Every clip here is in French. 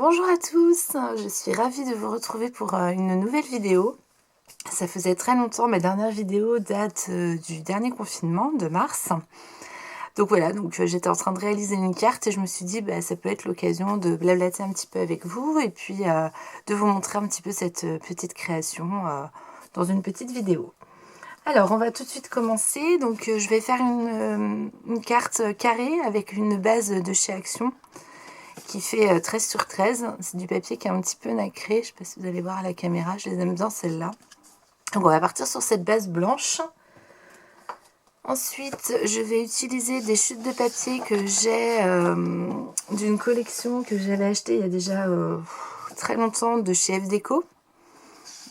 Bonjour à tous, je suis ravie de vous retrouver pour une nouvelle vidéo. Ça faisait très longtemps, ma dernière vidéo date du dernier confinement de mars. Donc voilà, j'étais en train de réaliser une carte et je me suis dit ça peut être l'occasion de blablater un petit peu avec vous et puis de vous montrer un petit peu cette petite création dans une petite vidéo. Alors on va tout de suite commencer, je vais faire une carte carrée avec une base de chez Action qui fait 13 sur 13. C'est du papier qui est un petit peu nacré. Je ne sais pas si vous allez voir à la caméra, je les aime bien celles-là. Donc on va partir sur cette base blanche. Ensuite, je vais utiliser des chutes de papier que j'ai d'une collection que j'avais achetée il y a déjà très longtemps de chez F Déco.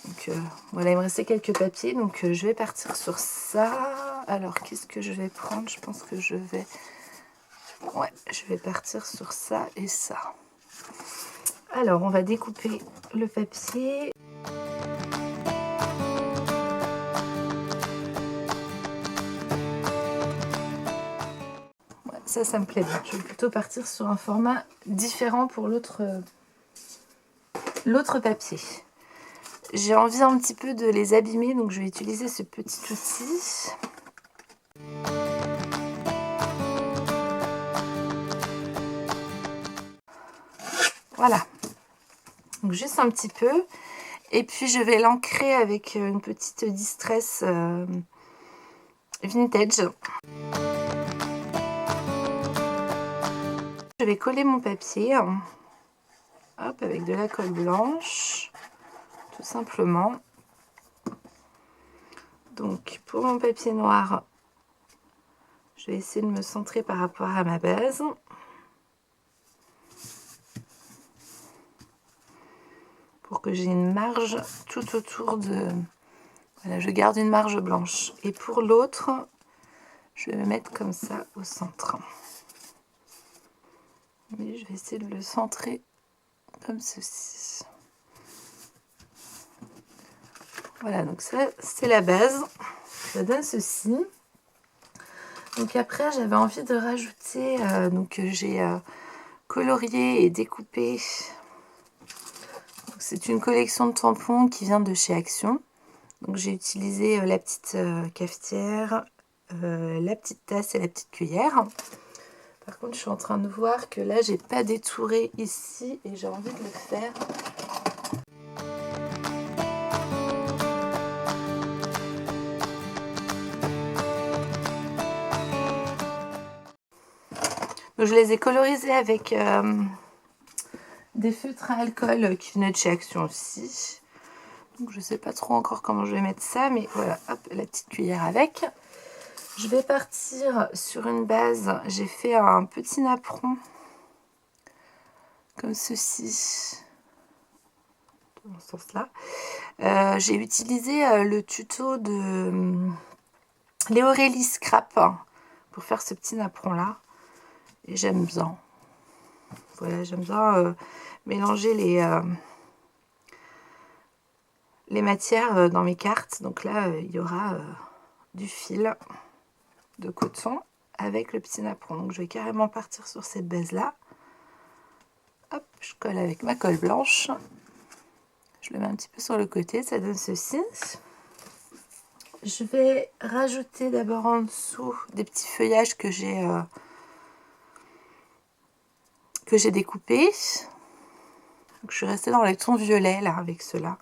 Donc voilà, il me restait quelques papiers, donc je vais partir sur ça. Alors qu'est-ce que je vais prendre? Je pense que je vais partir sur ça et ça. Alors, on va découper le papier. Ouais, ça me plaît bien. Je vais plutôt partir sur un format différent pour l'autre papier. J'ai envie un petit peu de les abîmer, donc je vais utiliser ce petit outil. Voilà. Donc juste un petit peu. Et puis je vais l'ancrer avec une petite distress vintage. Je vais coller mon papier. Hop, avec de la colle blanche. Tout simplement. Donc pour mon papier noir, je vais essayer de me centrer par rapport à ma base. Pour que j'ai une marge tout autour de... Voilà, je garde une marge blanche. Et pour l'autre, je vais me mettre comme ça au centre. Mais je vais essayer de le centrer comme ceci. Voilà, donc ça, c'est la base. Ça donne ceci. Donc après, j'avais envie de rajouter... j'ai colorié et découpé... C'est une collection de tampons qui vient de chez Action. Donc j'ai utilisé la petite cafetière, la petite tasse et la petite cuillère. Par contre, je suis en train de voir que là, j'ai pas détouré ici et j'ai envie de le faire. Donc, je les ai colorisés avec des feutres à alcool qui venaient de chez Action aussi. Donc je sais pas trop encore comment je vais mettre ça, mais voilà, hop, la petite cuillère avec. Je vais partir sur une base. J'ai fait un petit napperon comme ceci, dans ce sens-là. J'ai utilisé le tuto de Léorélie Scrap pour faire ce petit napperon-là. Et j'aime bien. Voilà, j'aime bien mélanger les matières dans mes cartes. Donc là, il y aura du fil de coton avec le petit napperon. Donc je vais carrément partir sur cette base-là. Hop, je colle avec ma colle blanche. Je le mets un petit peu sur le côté, ça donne ceci. Je vais rajouter d'abord en dessous des petits feuillages que j'ai découpés. Donc, je suis restée dans les tons violets là avec cela.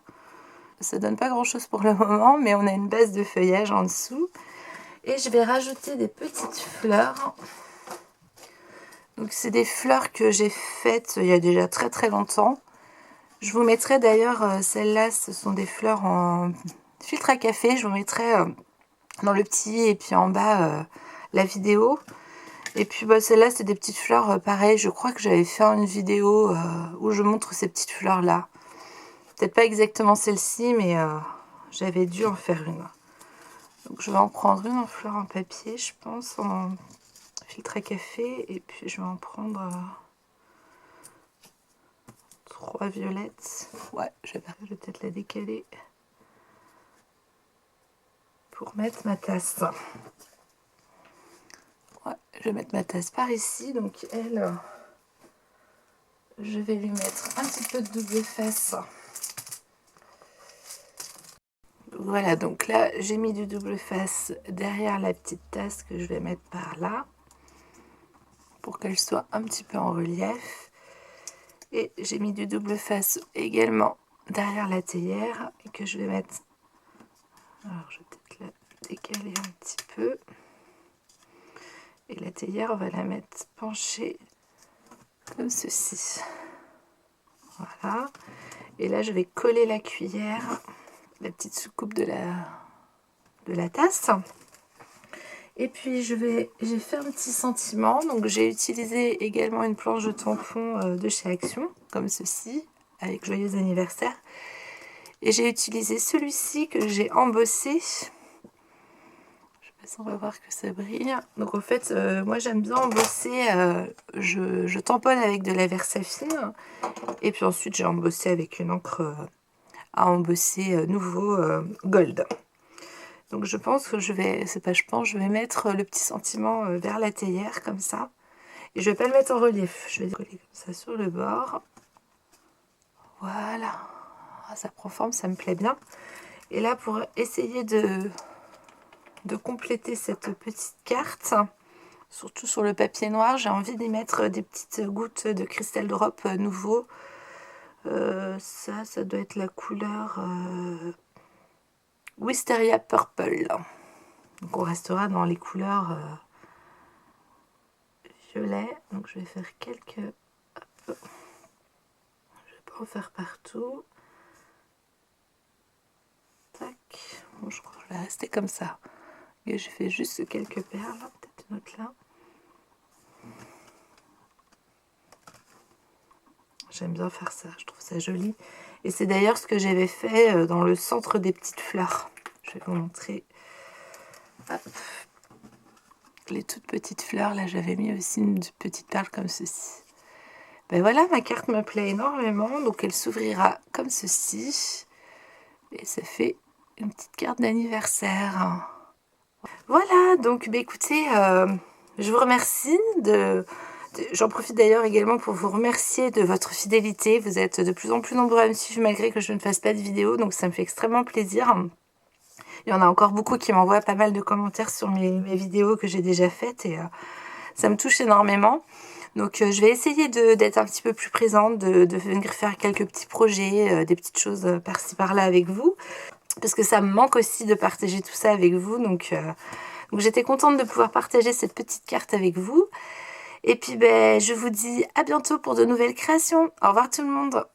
Ça donne pas grand chose pour le moment, mais on a une base de feuillage en dessous. Et je vais rajouter des petites fleurs. Donc c'est des fleurs que j'ai faites il y a déjà très très longtemps. Je vous mettrai d'ailleurs celles-là, ce sont des fleurs en filtre à café. Je vous mettrai dans le petit et puis en bas la vidéo. Et puis celles-là, c'est des petites fleurs pareil. Je crois que j'avais fait une vidéo où je montre ces petites fleurs-là. Peut-être pas exactement celle-ci, mais j'avais dû en faire une. Donc je vais en prendre une en fleurs en papier, je pense, en filtre à café. Et puis je vais en prendre 3 violettes. Ouais, je vais peut-être la décaler pour mettre ma tasse. Ouais, je vais mettre ma tasse par ici. Donc elle, je vais lui mettre un petit peu de double face. Voilà, donc là j'ai mis du double face derrière la petite tasse que je vais mettre par là pour qu'elle soit un petit peu en relief. Et j'ai mis du double face également derrière la théière et que je vais mettre, alors je vais peut-être la décaler un petit peu, et la théière on va la mettre penchée comme ceci. Voilà, et là je vais coller la cuillère, la petite soucoupe de la tasse. Et puis j'ai fait un petit sentiment, donc j'ai utilisé également une planche de tampon de chez Action, comme ceci, avec joyeux anniversaire. Et j'ai utilisé celui-ci que j'ai embossé. Je sais pas si on va voir que ça brille. Donc en fait, moi j'aime bien embosser, je tamponne avec de la Versafine. Et puis ensuite j'ai embossé avec une encre à embosser nouveau gold. Donc je pense que je vais mettre le petit sentiment vers la théière comme ça. Et je vais pas le mettre en relief, je vais coller comme ça sur le bord. Voilà, ah, ça prend forme, ça me plaît bien. Et là pour essayer de compléter cette petite carte, surtout sur le papier noir, j'ai envie d'y mettre des petites gouttes de Crystal Drop nouveau. Ça doit être la couleur Wisteria Purple. Donc on restera dans les couleurs violet. Donc je vais faire quelques... Hop. Je vais pas en faire partout. Tac. Bon, je crois que je vais rester comme ça. Et je fais juste quelques perles. Peut-être une autre là. J'aime bien faire ça, je trouve ça joli. Et c'est d'ailleurs ce que j'avais fait dans le centre des petites fleurs. Je vais vous montrer. Hop. Les toutes petites fleurs, là j'avais mis aussi une petite perle comme ceci. Ben voilà, ma carte me plaît énormément. Donc elle s'ouvrira comme ceci. Et ça fait une petite carte d'anniversaire. Voilà, donc ben écoutez, je vous remercie j'en profite d'ailleurs également pour vous remercier de votre fidélité. Vous êtes de plus en plus nombreux à me suivre malgré que je ne fasse pas de vidéo, donc ça me fait extrêmement plaisir. Il y en a encore beaucoup qui m'envoient pas mal de commentaires sur mes vidéos que j'ai déjà faites et ça me touche énormément. Donc je vais essayer d'être un petit peu plus présente, de venir faire quelques petits projets, des petites choses par-ci par-là avec vous. Parce que ça me manque aussi de partager tout ça avec vous. Donc j'étais contente de pouvoir partager cette petite carte avec vous. Et puis ben, je vous dis à bientôt pour de nouvelles créations. Au revoir tout le monde.